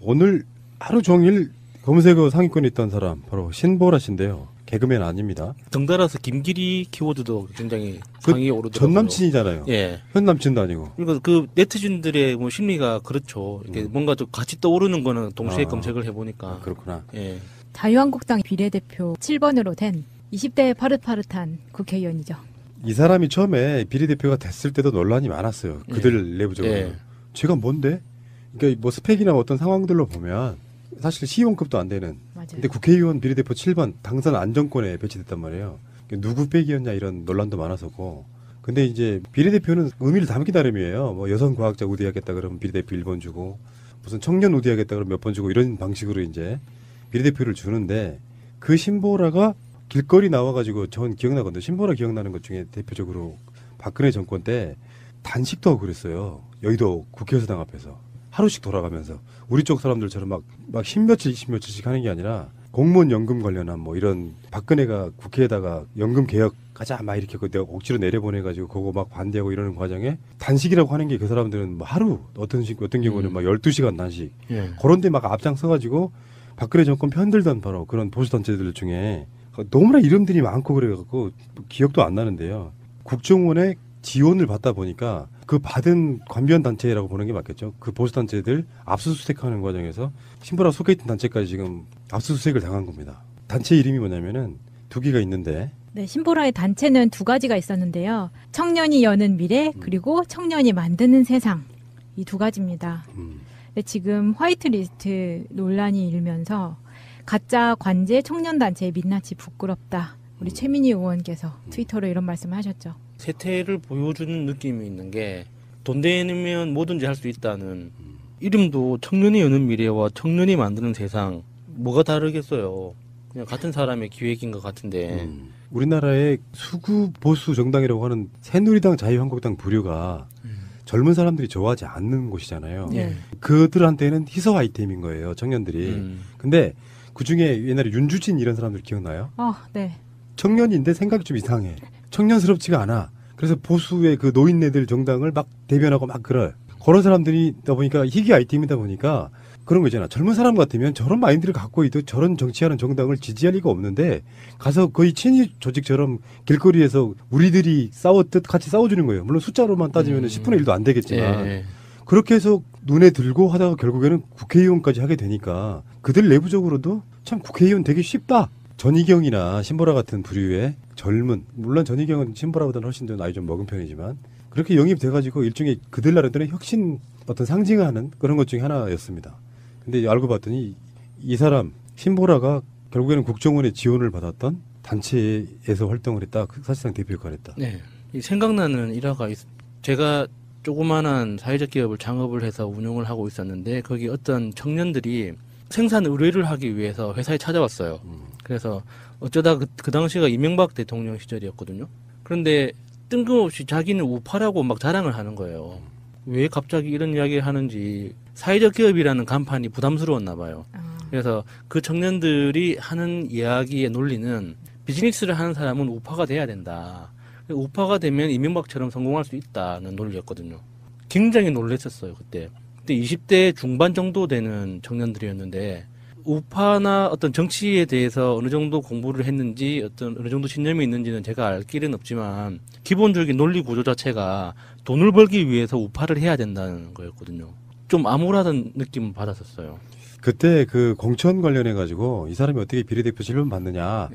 오늘 하루 종일 검색어 상위권에 있던 사람 바로 신보라 씨인데요. 개그맨 아닙니다. 덩달아서 김기리 키워드도 굉장히 그 상위에 오르더라고요. 전 남친이잖아요. 예. 현 남친도 아니고. 그러니까 그 네티즌들의 뭐 심리가 그렇죠. 이렇게 뭔가 좀 같이 떠오르는 거는 동시에 검색을 해보니까. 그렇구나. 예. 자유한국당 비례대표 7번으로 된 20대 파릇파릇한 국회의원이죠. 이 사람이 처음에 비례대표가 됐을 때도 논란이 많았어요. 그들 내부적으로. 예. 제가 뭔데? 그러니까 뭐 스펙이나 어떤 상황들로 보면 사실 시의원급도 안 되는. 맞아요. 근데 국회의원 비례대표 7번 당선 안정권에 배치됐단 말이에요. 누구 빼기였냐 이런 논란도 많았었고. 근데 이제 비례대표는 의미를 담기 나름이에요. 뭐 여성 과학자 우대하겠다 그러면 비례대표 1번 주고 무슨 청년 우대하겠다 그러면 몇 번 주고 이런 방식으로 이제 비례대표를 주는데 그 신보라가 길거리 나와가지고 전 기억나거든요. 신보라 기억나는 것 중에 대표적으로 박근혜 정권 때 단식도 하고 그랬어요. 여의도 국회의사당 앞에서. 하루씩 돌아가면서 우리 쪽 사람들처럼 막 10며칠 20며칠씩 하는 게 아니라 공무원 연금 관련한 뭐 이런 박근혜가 국회에다가 연금 개혁 가자 막 이렇게 내가 억지로 내려보내가지고 그거 막 반대하고 이러는 과정에 단식이라고 하는 게 그 사람들은 뭐 하루 어떤 경우는 막 12시간 단식 예. 그런데 막 앞장서가지고 박근혜 정권 편들던 바로 그런 보수단체들 중에 너무나 이름들이 많고 그래갖고 기억도 안 나는데요. 국정원의 지원을 받다 보니까 그 받은 관변 단체라고 보는 게 맞겠죠. 그 보수 단체들 압수수색하는 과정에서 신보라 속해 있던 단체까지 지금 압수수색을 당한 겁니다. 단체 이름이 뭐냐면은 두 개가 있는데. 네, 신보라의 단체는 두 가지가 있었는데요. 청년이 여는 미래 그리고 청년이 만드는 세상 이 두 가지입니다. 근데 지금 화이트리스트 논란이 일면서 가짜 관제 청년단체의 민낯이 부끄럽다. 우리 최민희 의원께서 트위터로 이런 말씀을 하셨죠. 세태를 보여주는 느낌이 있는 게 돈 되면 뭐든지 할 수 있다는 이름도 청년이 여는 미래와 청년이 만드는 세상 뭐가 다르겠어요. 그냥 같은 사람의 기획인 것 같은데 우리나라의 수구 보수 정당이라고 하는 새누리당 자유한국당 부류가 젊은 사람들이 좋아하지 않는 곳이잖아요. 예. 그들한테는 희소 아이템인 거예요. 청년들이. 근데 그중에 옛날에 윤주진 이런 사람들 기억나요? 네. 청년인데 생각이 좀 이상해. 청년스럽지가 않아. 그래서 보수의 그 노인네들 정당을 막 대변하고 막 그럴. 그런 사람들이다 보니까 희귀 아이템이다 보니까 그런 거 있잖아. 젊은 사람 같으면 저런 마인드를 갖고 있도 저런 정치하는 정당을 지지할 리가 없는데 가서 거의 친위 조직처럼 길거리에서 우리들이 싸웠듯 같이 싸워주는 거예요. 물론 숫자로만 따지면 10분의 1도 안 되겠지만 예. 그렇게 해서 눈에 들고 하다가 결국에는 국회의원까지 하게 되니까 그들 내부적으로도 참 국회의원 되기 쉽다. 전희경이나 신보라 같은 부류의 젊은, 물론 전희경은 신보라보다는 훨씬 더 나이 좀 먹은 편이지만 그렇게 영입돼가지고 일종의 그들 나름대로는 혁신 어떤 상징하는 그런 것 중에 하나였습니다. 근데 알고 봤더니 이 사람 신보라가 결국에는 국정원의 지원을 받았던 단체에서 활동을 했다. 사실상 대표 역할을 했다. 네. 이 생각나는 일화가 제가 조그마한 사회적 기업을 창업을 해서 운영을 하고 있었는데 거기 어떤 청년들이 생산 의뢰를 하기 위해서 회사에 찾아왔어요. 그래서 어쩌다 그 당시가 이명박 대통령 시절이었거든요. 그런데 뜬금없이 자기는 우파라고 막 자랑을 하는 거예요. 왜 갑자기 이런 이야기를 하는지 사회적 기업이라는 간판이 부담스러웠나 봐요. 그래서 그 청년들이 하는 이야기의 논리는 비즈니스를 하는 사람은 우파가 돼야 된다. 우파가 되면 이명박처럼 성공할 수 있다는 논리였거든요. 굉장히 놀랐었어요, 그때. 그때 20대 중반 정도 되는 청년들이었는데 우파나 어떤 정치에 대해서 어느 정도 공부를 했는지 어느 정도 신념이 있는지는 제가 알 길은 없지만 기본적인 논리 구조 자체가 돈을 벌기 위해서 우파를 해야 된다는 거였거든요. 좀 암울하다는 느낌을 받았었어요. 그때 그 공천 관련해 가지고 이 사람이 어떻게 비례대표 질문 받느냐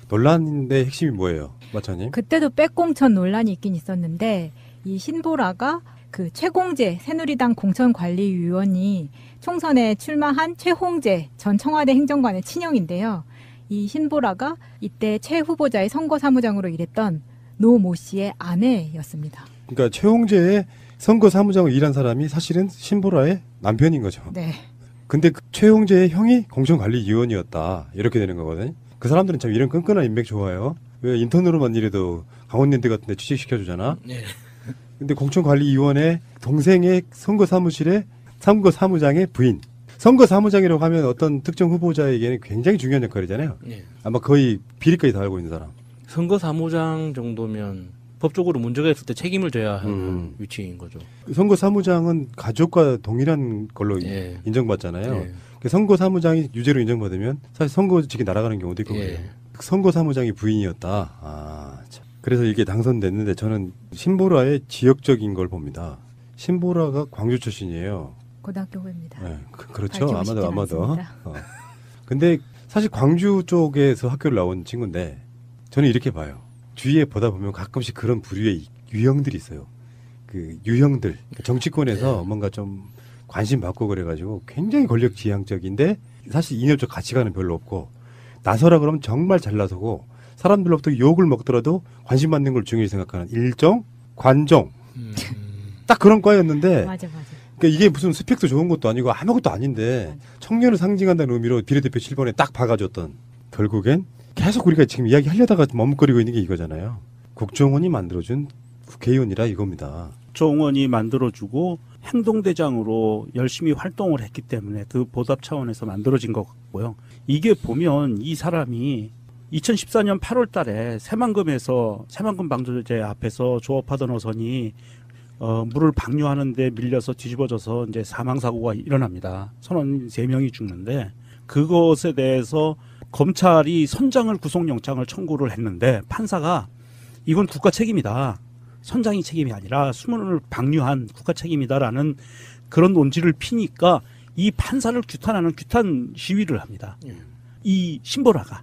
논란인데 핵심이 뭐예요, 마차님? 그때도 백공천 논란이 있긴 있었는데 이 신보라가 그 최공재 새누리당 공천관리위원이 총선에 출마한 최홍재 전 청와대 행정관의 친형인데요. 이 신보라가 이때 최 후보자의 선거사무장으로 일했던 노 모 씨의 아내였습니다. 그러니까 최홍재의 선거사무장으로 일한 사람이 사실은 신보라의 남편인 거죠. 네. 근데 그 최홍재의 형이 공천관리위원이었다. 이렇게 되는 거거든요. 그 사람들은 참 이런 끈끈한 인맥 좋아요. 왜 인턴으로만 일해도 강원랜드 같은 데 취직시켜주잖아. 네. 근데 공천관리위원회 동생의 선거사무실의 선거사무장의 부인. 선거사무장이라고 하면 어떤 특정 후보자에게는 굉장히 중요한 역할이잖아요. 네. 아마 거의 비리까지 다 알고 있는 사람. 선거사무장 정도면 법적으로 문제가 있을 때 책임을 져야 하는 위치인 거죠. 선거사무장은 가족과 동일한 걸로 예. 인정받잖아요. 예. 선거사무장이 유죄로 인정받으면 사실 선거직이 날아가는 경우도 있고 예. 그래요. 선거사무장이 부인이었다. 아, 참. 그래서 이게 당선됐는데 저는 신보라의 지역적인 걸 봅니다. 신보라가 광주 출신이에요. 고등학교 후배입니다. 네, 그렇죠. 밝히고 싶진 아마도. 않습니다. 근데 사실 광주 쪽에서 학교를 나온 친구인데 저는 이렇게 봐요. 주위에 보다 보면 가끔씩 그런 부류의 유형들이 있어요. 그 유형들 정치권에서 뭔가 좀 관심 받고 그래가지고 굉장히 권력 지향적인데 사실 이념적 가치관은 별로 없고 나서라 그러면 정말 잘 나서고 사람들로부터 욕을 먹더라도 관심 받는 걸 중요히 생각하는 일정 관종 딱 그런 과였는데 맞아. 그러니까 이게 무슨 스펙도 좋은 것도 아니고 아무것도 아닌데 청년을 상징한다는 의미로 비례대표 7번에 딱 박아줬던 결국엔 계속 우리가 지금 이야기하려다가 머뭇거리고 있는 게 이거잖아요. 국정원이 만들어준 국회의원이라 이겁니다. 국정원이 만들어주고 행동대장으로 열심히 활동을 했기 때문에 그 보답 차원에서 만들어진 것 같고요. 이게 보면 이 사람이 2014년 8월 달에 새만금에서 새만금 방조제 앞에서 조업하던 어선이 물을 방류하는데 밀려서 뒤집어져서 이제 사망사고가 일어납니다. 선원 3명이 죽는데 그것에 대해서 검찰이 선장을 구속영장을 청구를 했는데 판사가 이건 국가 책임이다. 선장이 책임이 아니라 수문을 방류한 국가 책임이다라는 그런 논지를 피니까 이 판사를 규탄하는 규탄 시위를 합니다. 이 신보라가.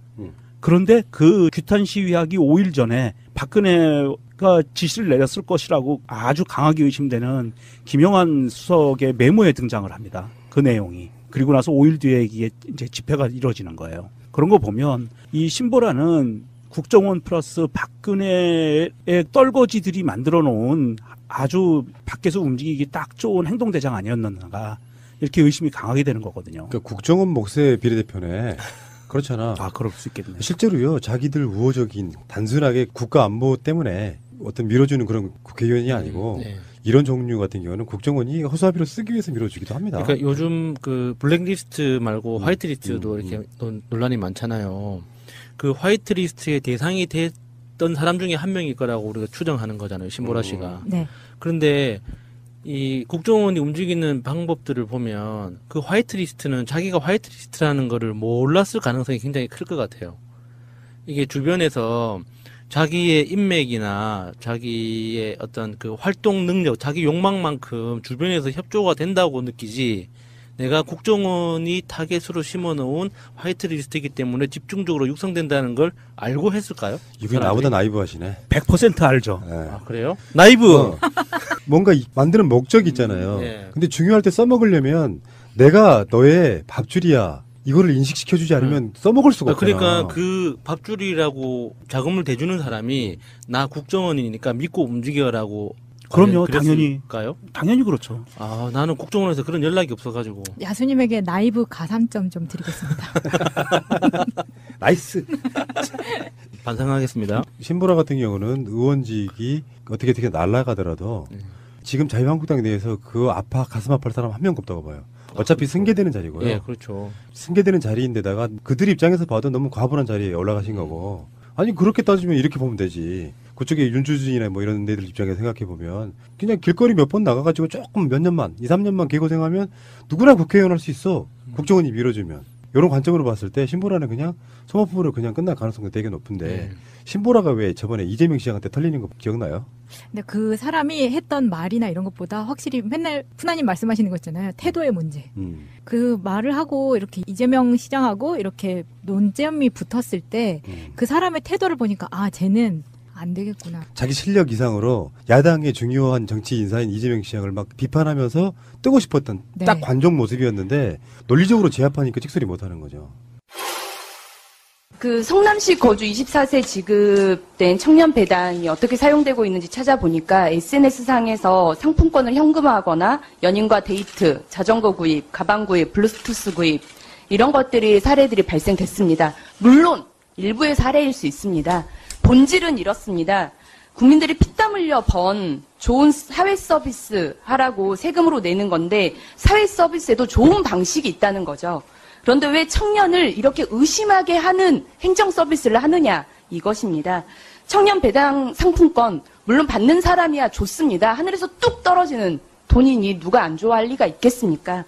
그런데 그 규탄 시위하기 5일 전에 박근혜가 지시를 내렸을 것이라고 아주 강하게 의심되는 김영환 수석의 메모에 등장을 합니다. 그 내용이. 그리고 나서 5일 뒤에 이게 이제 집회가 이루어지는 거예요. 그런 거 보면 이 신보라는 국정원 플러스 박근혜의 떨거지들이 만들어 놓은 아주 밖에서 움직이기 딱 좋은 행동대장 아니었는가 이렇게 의심이 강하게 되는 거거든요. 그러니까 국정원 목세 비례대표네. 그렇잖아. 아, 그럴 수 있겠네. 실제로요, 자기들 우호적인 단순하게 국가 안보 때문에 어떤 밀어주는 그런 국회의원이 아니고 네. 이런 종류 같은 경우는 국정원이 허수아비로 쓰기 위해서 밀어주기도 합니다. 그러니까 요즘 그 블랙리스트 말고 화이트리스트도 이렇게 논란이 많잖아요. 그 화이트리스트의 대상이 됐던 사람 중에 한 명일 거라고 우리가 추정하는 거잖아요. 신보라 씨가. 네. 그런데 이 국정원이 움직이는 방법들을 보면 그 화이트리스트는 자기가 화이트리스트라는 거를 몰랐을 가능성이 굉장히 클 것 같아요. 이게 주변에서 자기의 인맥이나 자기의 어떤 그 활동 능력, 자기 욕망만큼 주변에서 협조가 된다고 느끼지 내가 국정원이 타겟으로 심어놓은 화이트리스트이기 때문에 집중적으로 육성된다는 걸 알고 했을까요? 이게 나보다 나이브 하시네. 100% 알죠. 네. 아, 그래요? 나이브! 뭔가 만드는 목적이 있잖아요. 네. 근데 중요할 때 써먹으려면 내가 너의 밥줄이야. 이거를 인식시켜주지 않으면 써먹을 수가 없잖아. 그러니까 그 밥줄이라고 자금을 대주는 사람이 나 국정원이니까 믿고 움직여라고 그럼요, 그랬을까요? 당연히 그렇죠. 아, 나는 국정원에서 그런 연락이 없어가지고. 야수님에게 나이브 가산점 좀 드리겠습니다. 나이스. 반성하겠습니다. 신보라 같은 경우는 의원직이 어떻게 날아가더라도 지금 자유한국당 내에서 그 가슴 아파할 사람 한 명도 없다고 봐요. 어차피 승계되는 자리고요. 예, 그렇죠. 승계되는 자리인데다가 그들 입장에서 봐도 너무 과분한 자리에 올라가신 거고. 아니 그렇게 따지면 이렇게 보면 되지. 그쪽에 윤주진이나 뭐 이런 데들 입장에서 생각해 보면 그냥 길거리 몇 번 나가가지고 조금 몇 년만 2, 3년만 개고생하면 누구나 국회의원 할 수 있어. 국정원이 밀어주면. 이런 관점으로 봤을 때 신보라는 그냥 소모품으로 그냥 끝날 가능성이 되게 높은데 신보라가 왜 저번에 이재명 시장한테 털리는 거 기억나요? 근데 그 사람이 했던 말이나 이런 것보다 확실히 맨날 푸나님 말씀하시는 거 있잖아요. 태도의 문제. 그 말을 하고 이렇게 이재명 시장하고 이렇게 논점이 붙었을 때 그 사람의 태도를 보니까 아 쟤는 안 되겠구나. 자기 실력 이상으로 야당의 중요한 정치 인사인 이재명 시장을 막 비판하면서 뜨고 싶었던 네. 딱 관종 모습이었는데 논리적으로 제압하니까 찍소리 못하는 거죠. 그 성남시 거주 24세 지급된 청년 배당이 어떻게 사용되고 있는지 찾아보니까 SNS상에서 상품권을 현금화하거나 연인과 데이트, 자전거 구입, 가방 구입, 블루투스 구입 이런 것들이 사례들이 발생됐습니다. 물론 일부의 사례일 수 있습니다. 본질은 이렇습니다. 국민들이 피땀 흘려 번 좋은 사회 서비스 하라고 세금으로 내는 건데 사회 서비스에도 좋은 방식이 있다는 거죠. 그런데 왜 청년을 이렇게 의심하게 하는 행정 서비스를 하느냐 이것입니다. 청년 배당 상품권 물론 받는 사람이야 좋습니다. 하늘에서 뚝 떨어지는 돈이니 누가 안 좋아할 리가 있겠습니까?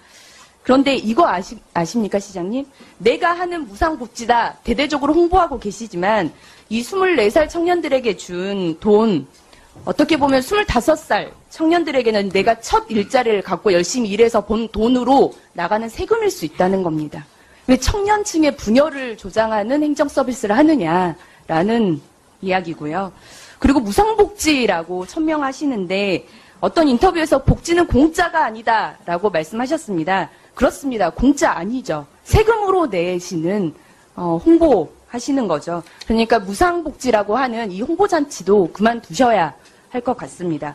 그런데 이거 아십니까, 시장님? 내가 하는 무상복지다 대대적으로 홍보하고 계시지만 이 24살 청년들에게 준 돈, 어떻게 보면 25살 청년들에게는 내가 첫 일자리를 갖고 열심히 일해서 본 돈으로 나가는 세금일 수 있다는 겁니다. 왜 청년층의 분열을 조장하는 행정 서비스를 하느냐라는 이야기고요. 그리고 무상복지라고 천명하시는데 어떤 인터뷰에서 복지는 공짜가 아니다라고 말씀하셨습니다. 그렇습니다. 공짜 아니죠. 세금으로 내시는 홍보하시는 거죠. 그러니까 무상복지라고 하는 이 홍보잔치도 그만두셔야 할 것 같습니다.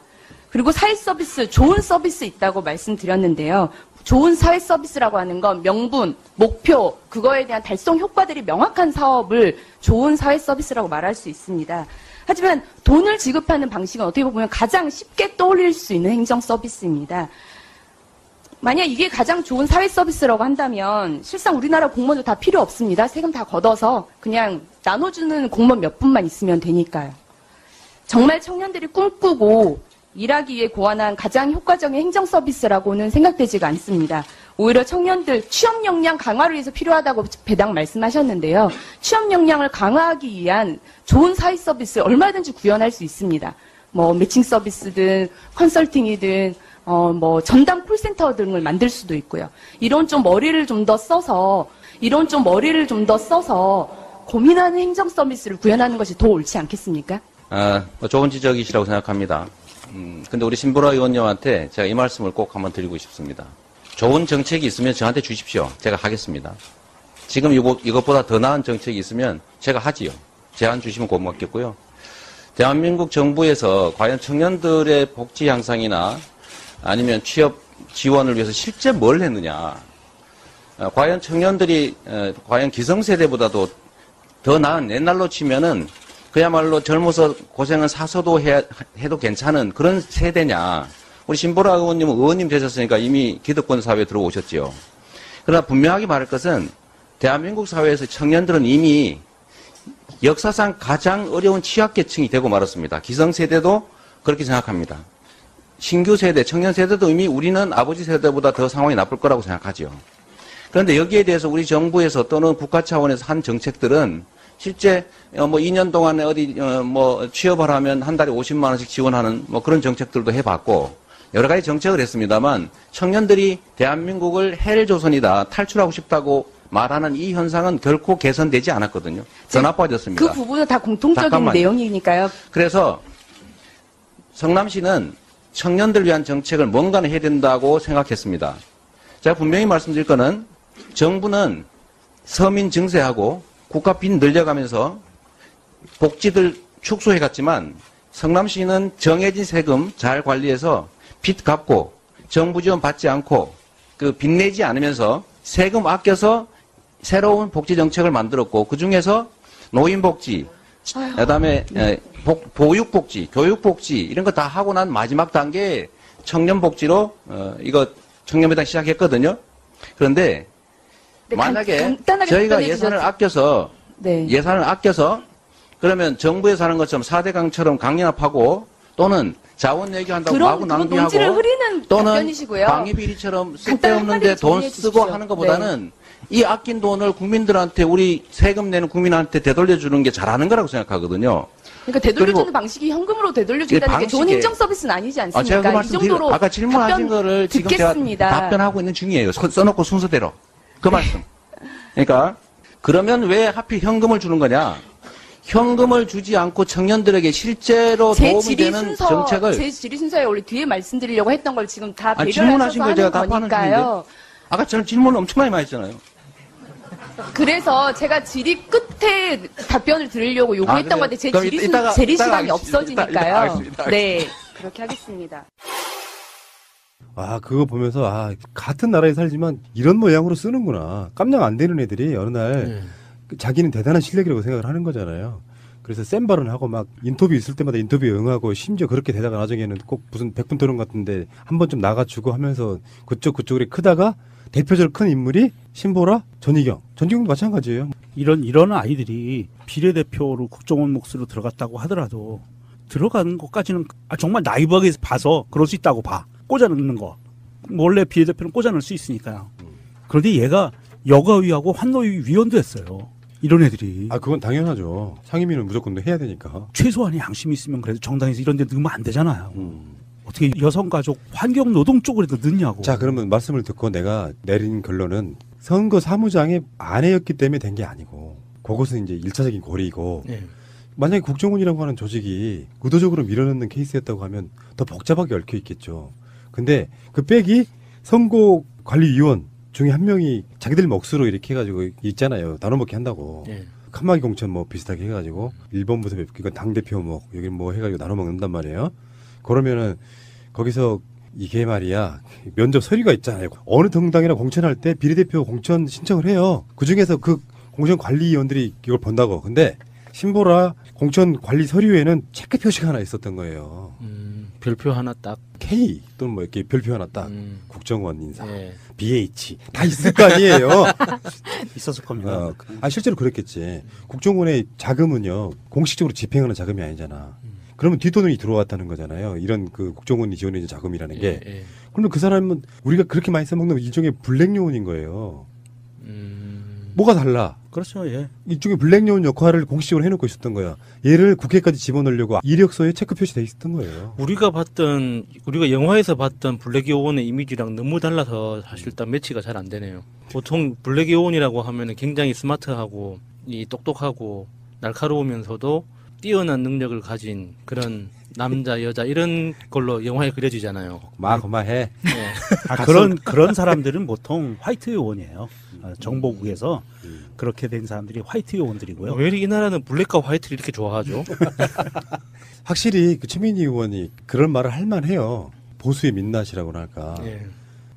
그리고 사회서비스, 좋은 서비스 있다고 말씀드렸는데요. 좋은 사회 서비스라고 하는 건 명분, 목표, 그거에 대한 달성 효과들이 명확한 사업을 좋은 사회 서비스라고 말할 수 있습니다. 하지만 돈을 지급하는 방식은 어떻게 보면 가장 쉽게 떠올릴 수 있는 행정 서비스입니다. 만약 이게 가장 좋은 사회 서비스라고 한다면 실상 우리나라 공무원도 다 필요 없습니다. 세금 다 걷어서 그냥 나눠주는 공무원 몇 분만 있으면 되니까요. 정말 청년들이 꿈꾸고 일하기 위해 고안한 가장 효과적인 행정 서비스라고는 생각되지가 않습니다. 오히려 청년들 취업 역량 강화를 위해서 필요하다고 배당 말씀하셨는데요. 취업 역량을 강화하기 위한 좋은 사회 서비스 얼마든지 구현할 수 있습니다. 뭐 매칭 서비스든 컨설팅이든 뭐 전담 콜센터 등을 만들 수도 있고요. 이런 좀 머리를 좀 더 써서 고민하는 행정 서비스를 구현하는 것이 더 옳지 않겠습니까? 좋은 지적이시라고 생각합니다. 근데 우리 신보라 의원님한테 제가 이 말씀을 꼭 한번 드리고 싶습니다. 좋은 정책이 있으면 저한테 주십시오. 제가 하겠습니다. 지금 이것보다 더 나은 정책이 있으면 제가 하지요. 제안 주시면 고맙겠고요. 대한민국 정부에서 과연 청년들의 복지 향상이나 아니면 취업 지원을 위해서 실제 뭘 했느냐. 과연 청년들이 과연 기성세대보다도 더 나은 옛날로 치면은 그야말로 젊어서 고생은 사서도 해도 괜찮은 그런 세대냐. 우리 신보라 의원님은 의원님 되셨으니까 이미 기득권 사회에 들어오셨죠. 그러나 분명하게 말할 것은 대한민국 사회에서 청년들은 이미 역사상 가장 어려운 취약계층이 되고 말았습니다. 기성세대도 그렇게 생각합니다. 신규 세대, 청년 세대도 이미 우리는 아버지 세대보다 더 상황이 나쁠 거라고 생각하죠. 그런데 여기에 대해서 우리 정부에서 또는 국가 차원에서 한 정책들은 실제 2년 동안에 어디 취업을 하면 한 달에 50만 원씩 지원하는 그런 정책들도 해봤고 여러 가지 정책을 했습니다만 청년들이 대한민국을 헬조선이다 탈출하고 싶다고 말하는 이 현상은 결코 개선되지 않았거든요. 더 나빠졌습니다. 그 부분은 다 공통적인 잠깐만요. 내용이니까요. 그래서 성남시는 청년들 위한 정책을 뭔가는 해야 된다고 생각했습니다. 제가 분명히 말씀드릴 거는 정부는 서민 증세하고 국가 빚 늘려가면서 복지들 축소해 갔지만 성남시는 정해진 세금 잘 관리해서 빚 갚고 정부 지원 받지 않고 그 빚 내지 않으면서 세금 아껴서 새로운 복지 정책을 만들었고 그중에서 노인복지, 그다음에 보육복지, 교육복지 이런 거 다 하고 난 마지막 단계에 청년복지로 이거 청년배당 시작했거든요. 그런데 만약에 저희가 예산을 아껴서 그러면 정부에서 하는 것처럼 4대강처럼 강연합하고 또는 자원 내기한다고 마구 낭비하고 논지를 흐리는 또는 답변이시고요. 방위비리처럼 쓸데없는데 돈 쓰고 하는 것보다는 이 아낀 돈을 국민들한테 우리 세금 내는 국민한테 되돌려주는 게 잘하는 거라고 생각하거든요. 그러니까 되돌려주는 방식이 현금으로 되돌려준다는 게 좋은 행정 서비스는 아니지 않습니까? 제가 그 말씀 이 정도로 아까 질문하신 거를 지금 듣겠습니다. 제가 답변하고 있는 중이에요. 써놓고 순서대로. 그 말씀. 그러니까 그러면 왜 하필 현금을 주는 거냐? 현금을 주지 않고 청년들에게 실제로 도움이 되는 정책을 제 질의 순서에 원래 뒤에 말씀드리려고 했던 걸 지금 다 배려를 질문하신 해서 걸 제가 하는 답하는 거니까요. 중인데 아까 저는 질문을 엄청나게 많이 했잖아요. 그래서 제가 질의 끝에 답변을 드리려고 요구했던 그래요? 건데 제 그럼 질의 시간이 하겠습니다. 없어지니까요. 알겠습니다. 네, 그렇게 하겠습니다. 그거 보면서 같은 나라에 살지만 이런 모양으로 쓰는구나. 깜냥 안 되는 애들이 어느 날 자기는 대단한 실력이라고 생각을 하는 거잖아요. 그래서 센 발언하고 막 인터뷰 있을 때마다 인터뷰에 응하고 심지어 그렇게 되다가 나중에는 꼭 무슨 백분 토론 같은데 한 번 좀 나가주고 하면서 그쪽으로 크다가 대표적으로 큰 인물이 신보라, 전희경도 마찬가지예요. 이런 아이들이 비례대표로 국정원 몫으로 들어갔다고 하더라도 들어가는 것까지는 정말 나이브하게 봐서 그럴 수 있다고 봐. 꽂아 넣는 거. 원래 비례대표는 꽂아 넣을 수 있으니까요. 그런데 얘가 여가위하고 환노위 위원도 했어요. 이런 애들이. 아, 그건 당연하죠. 상임위는 무조건 해야 되니까. 최소한의 양심이 있으면 그래도 정당에서 이런 데 넣으면 안 되잖아요. 어떻게 여성가족 환경노동 쪽으로도 넣냐고. 자, 그러면 말씀을 듣고 내가 내린 결론은 선거 사무장의 아내였기 때문에 된 게 아니고 그것은 이제 1차적인 고리이고 네. 만약에 국정원이라고 하는 조직이 의도적으로 밀어넣는 케이스였다고 하면 더 복잡하게 얽혀 있겠죠. 근데 그 백이 선거관리위원 중에 한 명이 자기들 몫으로 이렇게 해가지고 있잖아요. 나눠먹기 한다고. 네. 칸막이 공천 뭐 비슷하게 해가지고 1번부터 그러니까 당대표 뭐 여기 뭐 해가지고 나눠먹는단 말이에요. 그러면은 거기서 이게 말이야 면접 서류가 있잖아요. 어느 정당이나 공천할 때 비례대표 공천 신청을 해요. 그중에서 그 공천관리위원들이 이걸 본다고. 근데 신보라 공천관리 서류에는 체크 표시가 하나 있었던 거예요. 별표 하나 딱. K 또는 뭐 이렇게 별표 하나 딱 국정원 인사 네. BH 다 있을 거 아니에요. 있었을 겁니다. 실제로 그랬겠지. 국정원의 자금은요 공식적으로 집행하는 자금이 아니잖아. 그러면 뒷돈이 들어왔다는 거잖아요. 이런 그 국정원이 지원해 준 자금이라는 게. 예, 예. 그러면 그 사람은 우리가 그렇게 많이 써먹는 일종의 블랙요원인 거예요. 뭐가 달라? 그렇죠. 예. 일종의 블랙요원 역할을 공식적으로 해놓고 있었던 거야. 얘를 국회까지 집어넣으려고 이력서에 체크 표시돼 있었던 거예요. 우리가 영화에서 봤던 블랙 요원의 이미지랑 너무 달라서 사실 딱 매치가 잘 안 되네요. 보통 블랙 요원이라고 하면은 굉장히 스마트하고 이 똑똑하고 날카로우면서도 뛰어난 능력을 가진 그런 남자, 여자 이런 걸로 영화에 그려지잖아요. 마해. 네. 그런 사람들은 보통 화이트 요원이에요. 정보국에서 그렇게 된 사람들이 화이트 요원들이고요. 왜 이 나라는 블랙과 화이트를 이렇게 좋아하죠? 확실히 그 최민희 의원이 그런 말을 할 만해요. 보수의 민낯이라고나 할까. 예.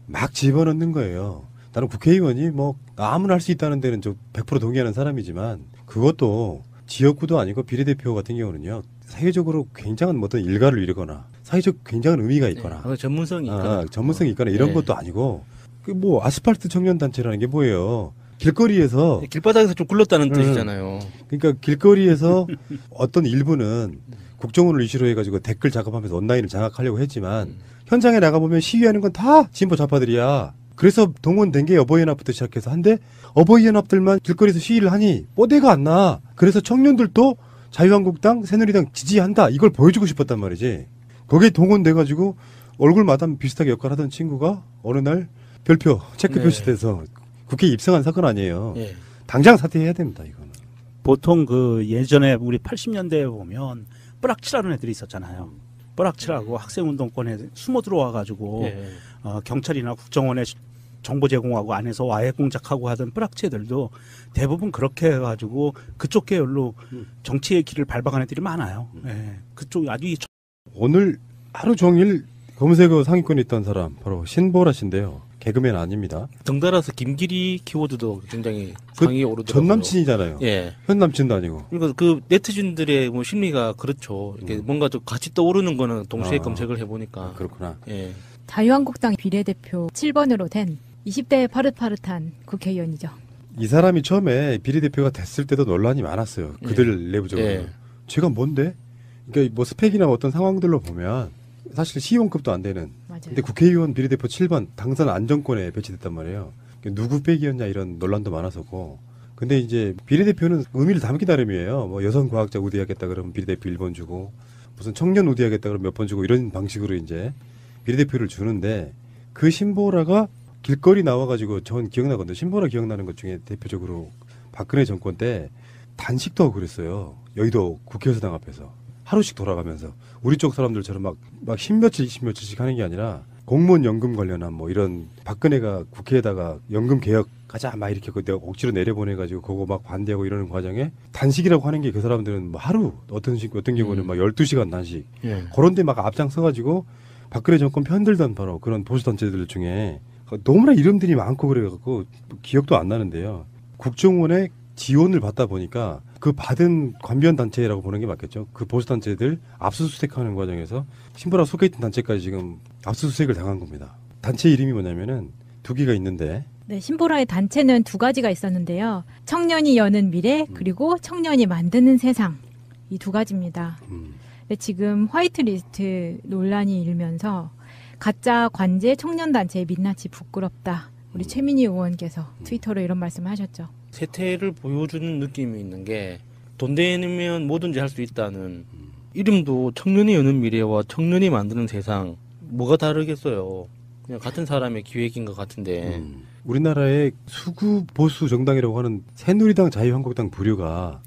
막 집어넣는 거예요. 나는 국회의원이 뭐 아무나 할 수 있다는 데는 좀 100% 동의하는 사람이지만 그것도 지역구도 아니고 비례대표 같은 경우는요. 사회적으로 굉장한 어떤 일가를 이루거나 사회적 굉장한 의미가 있거나 전문성이 있거나 전문성이 있거나 이런 것도 아니고 그 뭐 아스팔트 청년단체라는 게 뭐예요. 길거리에서 길바닥에서 좀 굴렀다는 뜻이잖아요. 그러니까 길거리에서 어떤 일부는 국정원을 이슈로 해가지고 댓글 작업하면서 온라인을 장악하려고 했지만 현장에 나가보면 시위하는 건 다 진보 좌파들이야. 그래서 동원된 게 어버이연합부터 시작해서 한데 어버이연합들만 길거리에서 시위를 하니 뽀대가 안 나. 그래서 청년들도 자유한국당, 새누리당 지지한다. 이걸 보여주고 싶었단 말이지. 거기에 동원돼가지고 얼굴마다 비슷하게 역할하던 친구가 어느 날 별표, 체크 표시돼서 국회에 입성한 사건 아니에요. 예. 당장 사퇴해야 됩니다, 이거는. 보통 그 예전에 우리 80년대에 보면 뿌락치라는 애들이 있었잖아요. 뿌락치라고 학생운동권에 숨어 들어와가지고 예. 경찰이나 국정원에 정보 제공하고 안에서 와해 공작하고 하던 뿌락치 애들도 대부분 그렇게 해가지고 그쪽 계열로 정치의 길을 밟아간 애들이 많아요. 예. 그쪽 아주 오늘 하루 종일 검색어 상위권에 있던 사람 바로 신보라 씨인데요. 개그맨 아닙니다. 덩달아서 김기리 키워드도 굉장히 그 상위에 오르더라고요. 전 남친이잖아요. 예. 현 남친도 아니고. 그러니까 그 네티즌들의 뭐 심리가 그렇죠. 이렇게 뭔가 좀 같이 떠오르는 거는 동시에 검색을 해보니까. 그렇구나. 예. 자유한국당 비례대표 7번으로 된 20대 파릇파릇한 국회의원이죠. 이 사람이 처음에 비례대표가 됐을 때도 논란이 많았어요. 그들 내부적으로. 예. 제가 뭔데? 그러니까 뭐 스펙이나 어떤 상황들로 보면 사실 시의원급도 안 되는. 맞아요. 근데 국회의원 비례대표 7번 당선 안정권에 배치됐단 말이에요. 누구 빼기였냐 이런 논란도 많았었고. 근데 이제 비례대표는 의미를 담기 나름이에요. 뭐 여성 과학자 우대하겠다 그러면 비례대표 1번 주고 무슨 청년 우대하겠다 그러면 몇 번 주고 이런 방식으로 이제 비례대표를 주는데 그 신보라가 길거리 나와가지고 전 기억나거든요. 신보라 기억나는 것 중에 대표적으로 박근혜 정권 때 단식도 하고 그랬어요. 여의도 국회의사당 앞에서. 하루씩 돌아가면서 우리 쪽 사람들처럼 막 10며칠 20며칠씩 하는 게 아니라 공무원 연금 관련한 뭐 이런 박근혜가 국회에다가 연금 개혁 가자 막 이렇게 내가 억지로 내려보내가지고 그거 막 반대하고 이러는 과정에 단식이라고 하는 게 그 사람들은 뭐 하루 어떤 경우는 막 12시간 단식 예. 그런 데 막 앞장서가지고 박근혜 정권 편들던 바로 그런 보수단체들 중에 너무나 이름들이 많고 그래갖고 기억도 안 나는데요. 국정원의 지원을 받다 보니까 그 받은 관변 단체라고 보는 게 맞겠죠. 그 보수 단체들 압수수색하는 과정에서 신보라 속해 있던 단체까지 지금 압수수색을 당한 겁니다. 단체 이름이 뭐냐면은 두 개가 있는데 네, 신보라의 단체는 두 가지가 있었는데요. 청년이 여는 미래 그리고 청년이 만드는 세상 이 두 가지입니다. 근데 지금 화이트리스트 논란이 일면서 가짜 관제 청년단체의 민낯이 부끄럽다. 우리 최민희 의원께서 트위터로 이런 말씀을 하셨죠. 세태를 보여주는 느낌이 있는 게 돈 되면 뭐든지 할 수 있다는 이름도 청년이 여는 미래와 청년이 만드는 세상 뭐가 다르겠어요. 그냥 같은 사람의 기획인 것 같은데 우리나라의 수구 보수 정당이라고 하는 새누리당, 자유한국당 부류가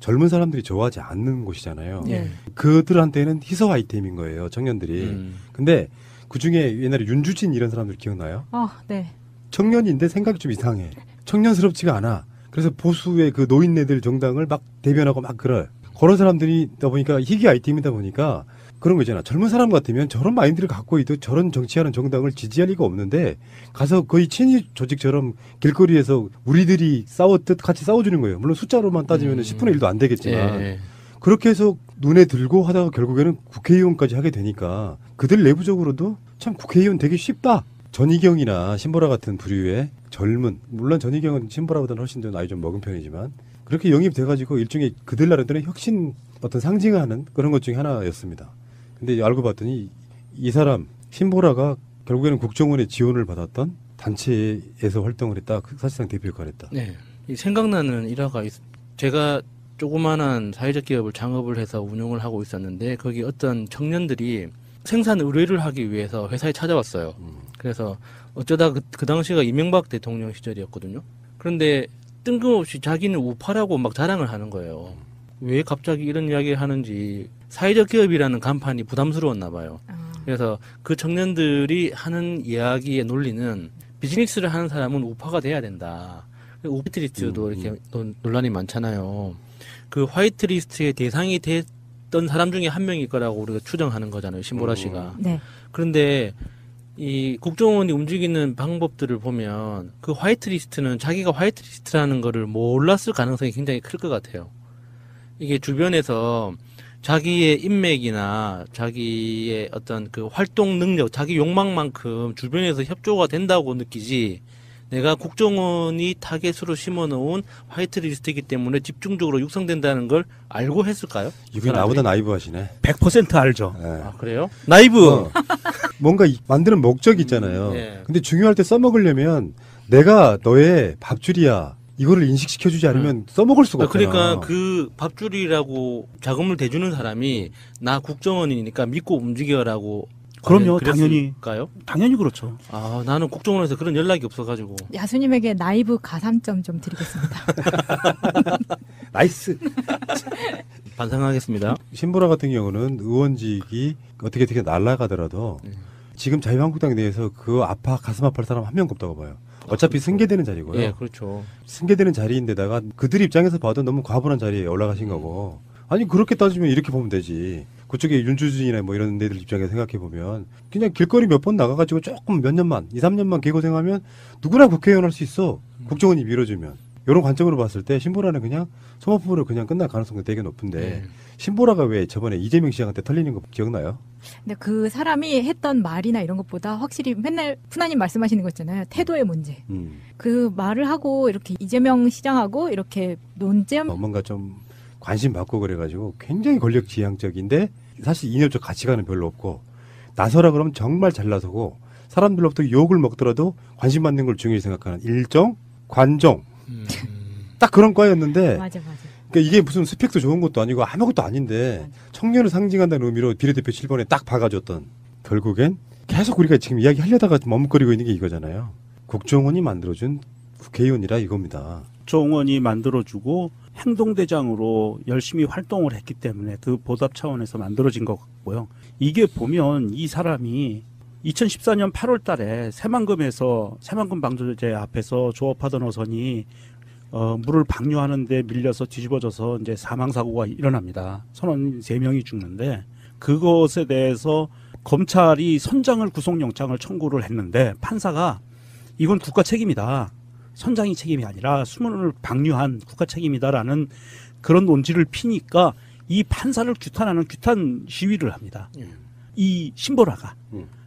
젊은 사람들이 좋아하지 않는 곳이잖아요. 예. 그들한테는 희소 아이템인 거예요, 청년들이. 근데 그 중에 옛날에 윤주진 이런 사람들 기억나요? 네. 청년인데 생각이 좀 이상해. 청년스럽지가 않아. 그래서 보수의 그 노인네들 정당을 막 대변하고 막 그럴. 그런 사람들이다 보니까 희귀 아이템이다 보니까 그런 거 있잖아. 젊은 사람 같으면 저런 마인드를 갖고 있도 저런 정치하는 정당을 지지할 리가 없는데 가서 거의 친위 조직처럼 길거리에서 우리들이 싸웠듯 같이 싸워주는 거예요. 물론 숫자로만 따지면 10분의 1도 안 되겠지만 예. 그렇게 해서 눈에 들고 하다가 결국에는 국회의원까지 하게 되니까 그들 내부적으로도 참 국회의원 되기 쉽다. 전희경이나 신보라 같은 부류의 젊은, 물론 전희경은 신보라보다는 훨씬 더 나이 좀 먹은 편이지만 그렇게 영입돼가지고 일종의 그들 나름대로 혁신 어떤 상징하는 그런 것 중에 하나였습니다. 근데 알고 봤더니 이 사람 신보라가 결국에는 국정원의 지원을 받았던 단체에서 활동을 했다. 사실상 대표 역할을 했다. 네. 이 생각나는 일화가 제가 조그마한 사회적 기업을 창업을 해서 운영을 하고 있었는데 거기 어떤 청년들이 생산 의뢰를 하기 위해서 회사에 찾아왔어요. 그래서 어쩌다 그 당시가 이명박 대통령 시절이었거든요. 그런데 뜬금없이 자기는 우파라고 막 자랑을 하는 거예요. 왜 갑자기 이런 이야기를 하는지 사회적 기업이라는 간판이 부담스러웠나 봐요. 그래서 그 청년들이 하는 이야기의 논리는 비즈니스를 하는 사람은 우파가 돼야 된다. 화이트리스트도 이렇게 논란이 많잖아요. 그 화이트리스트의 대상이 됐던 사람 중에 한 명일 거라고 우리가 추정하는 거잖아요. 신보라 씨가. 네. 그런데 이 국정원이 움직이는 방법들을 보면 그 화이트리스트는 자기가 화이트리스트라는 거를 몰랐을 가능성이 굉장히 클 것 같아요. 이게 주변에서 자기의 인맥이나 자기의 어떤 그 활동 능력, 자기 욕망만큼 주변에서 협조가 된다고 느끼지 내가 국정원이 타겟으로 심어놓은 화이트리스트이기 때문에 집중적으로 육성된다는 걸 알고 했을까요? 이분이 나보다 나이브 하시네. 100% 알죠. 네. 아, 그래요? 나이브! 뭔가 만드는 목적이 있잖아요. 네. 근데 중요할 때 써먹으려면 내가 너의 밥줄이야. 이거를 인식시켜주지 않으면 써먹을 수가 없잖아. 그러니까 그 밥줄이라고 자금을 대주는 사람이 나 국정원이니까 믿고 움직여라고 그럼요, 그랬을까요? 당연히 그렇죠. 아, 나는 국정원에서 그런 연락이 없어가지고. 야수님에게 나이브 가산점 좀 드리겠습니다. 나이스. 반성하겠습니다. 신보라 같은 경우는 의원직이 어떻게 날아가더라도 지금 자유한국당 내에서 그 가슴 아파할 사람 한 명도 없다고 봐요. 어차피 승계되는 자리고요. 예, 그렇죠. 승계되는 자리인데다가 그들 입장에서 봐도 너무 과분한 자리에 올라가신 거고. 아니 그렇게 따지면 이렇게 보면 되지. 그쪽에 윤주진이나 뭐 이런 데들 입장에서 생각해 보면 그냥 길거리 몇 번 나가가지고 조금 몇 년만 2, 3년만 개고생하면 누구나 국회의원 할 수 있어. 국정원이 밀어주면. 이런 관점으로 봤을 때 신보라는 그냥 소모품으로 그냥 끝날 가능성이 되게 높은데 신보라가 왜 저번에 이재명 시장한테 털리는 거 기억나요? 근데 그 사람이 했던 말이나 이런 것보다 확실히 맨날 푸나님 말씀하시는 거 있잖아요. 태도의 문제. 그 말을 하고 이렇게 이재명 시장하고 이렇게 논쟁. 뭔가 좀 관심 받고 그래가지고 굉장히 권력 지향적인데 사실 이념적 가치관은 별로 없고 나서라 그러면 정말 잘 나서고 사람들로부터 욕을 먹더라도 관심 받는 걸 중요히 생각하는 일정, 관종 딱 그런 과였는데 맞아. 그러니까 이게 무슨 스펙도 좋은 것도 아니고 아무것도 아닌데 청년을 상징한다는 의미로 비례대표 7번에 딱 박아줬던 결국엔 계속 우리가 지금 이야기하려다가 머뭇거리고 있는 게 이거잖아요. 국정원이 만들어준 국회의원이라 이겁니다. 국정원이 만들어주고 행동대장으로 열심히 활동을 했기 때문에 그 보답 차원에서 만들어진 것 같고요. 이게 보면 이 사람이 2014년 8월 달에 새만금에서 새만금 방조제 앞에서 조업하던 어선이 물을 방류하는데 밀려서 뒤집어져서 이제 사망사고가 일어납니다. 선원 3명이 죽는데 그것에 대해서 검찰이 선장을 구속영장을 청구를 했는데 판사가 이건 국가 책임이다. 선장이 책임이 아니라 수문을 방류한 국가 책임이다라는 그런 논지를 피니까 이 판사를 규탄하는 규탄 시위를 합니다. 이 신보라가.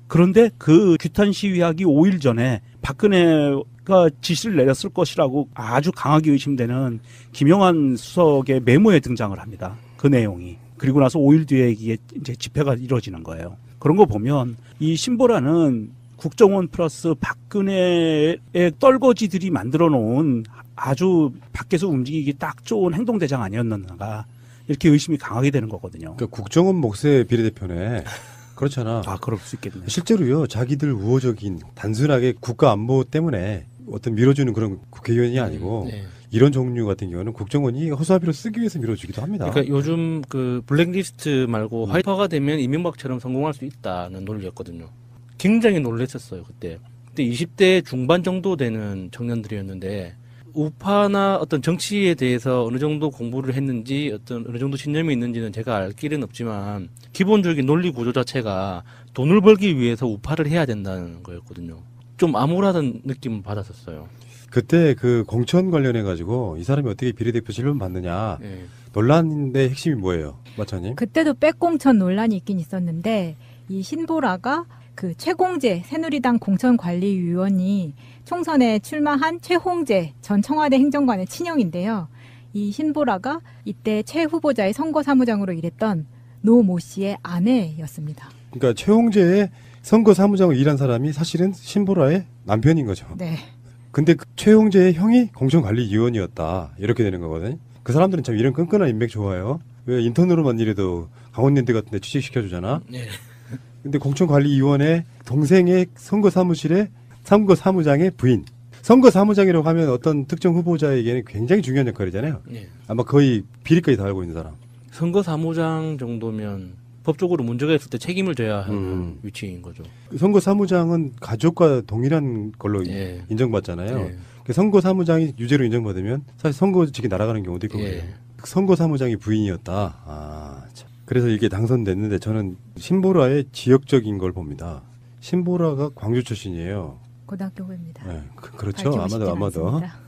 그런데 그 규탄 시위하기 5일 전에 박근혜가 지시를 내렸을 것이라고 아주 강하게 의심되는 김영환 수석의 메모에 등장을 합니다. 그 내용이. 그리고 나서 5일 뒤에 이게 이제 집회가 이루어지는 거예요. 그런 거 보면 이 신보라는 국정원 플러스 박근혜의 떨거지들이 만들어 놓은 아주 밖에서 움직이기 딱 좋은 행동대장 아니었는가 이렇게 의심이 강하게 되는 거거든요. 그러니까 국정원 목세 비례대표네. 그렇잖아. 아, 그럴 수 있겠네요. 실제로요, 자기들 우호적인 단순하게 국가 안보 때문에 어떤 밀어주는 그런 국회의원이 아니고 네. 이런 종류 같은 경우는 국정원이 허수아비로 쓰기 위해서 밀어주기도 합니다. 그러니까 요즘 그 블랙리스트 말고 화이트화가 되면 이명박처럼 성공할 수 있다는 논리였거든요. 굉장히 놀랐었어요 그때. 그때 20대 중반 정도 되는 청년들이었는데 우파나 어떤 정치에 대해서 어느 정도 공부를 했는지 어떤 어느 정도 신념이 있는지는 제가 알 길은 없지만 기본적인 논리 구조 자체가 돈을 벌기 위해서 우파를 해야 된다는 거였거든요. 좀 암울하다는 느낌을 받았었어요. 그때 그 공천 관련해 가지고 이 사람이 어떻게 비례대표 질문 받느냐 예. 논란인데 핵심이 뭐예요, 마차님? 그때도 백공천 논란이 있긴 있었는데 이 신보라가 그 최공재 새누리당 공천관리위원이 총선에 출마한 최홍재 전 청와대 행정관의 친형인데요. 이 신보라가 이때 최 후보자의 선거사무장으로 일했던 노 모 씨의 아내였습니다. 그러니까 최홍재의 선거 사무장으로 일한 사람이 사실은 신보라의 남편인 거죠. 네. 근데 그 최홍재의 형이 공천관리위원이었다 이렇게 되는 거거든요. 그 사람들은 참 이런 끈끈한 인맥 좋아요. 왜 인턴으로만 일해도 강원랜드 같은 데 취직시켜주잖아. 예. 근데 공천관리위원회 동생의 선거사무실의 선거사무장의 부인. 선거사무장이라고 하면 어떤 특정 후보자에게는 굉장히 중요한 역할이잖아요. 예. 아마 거의 비리까지 다 알고 있는 사람. 선거사무장 정도면 법적으로 문제가 있을 때 책임을 져야 하는 위치인 거죠. 선거사무장은 가족과 동일한 걸로 예. 인정받잖아요. 예. 그 선거사무장이 유죄로 인정받으면 사실 선거직이 날아가는 경우도 있고 그래요. 예. 선거사무장이 부인이었다. 아, 참. 그래서 이게 당선됐는데 저는 신보라의 지역적인 걸 봅니다. 신보라가 광주 출신이에요. 고등학교 후배입니다. 네, 그렇죠. 밝히고 싶진 아마도. 않습니다.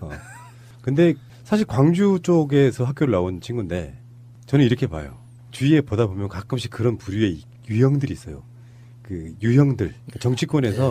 근데 사실 광주 쪽에서 학교를 나온 친구인데 저는 이렇게 봐요. 주위에 보다 보면 가끔씩 그런 부류의 유형들이 있어요. 그 유형들 정치권에서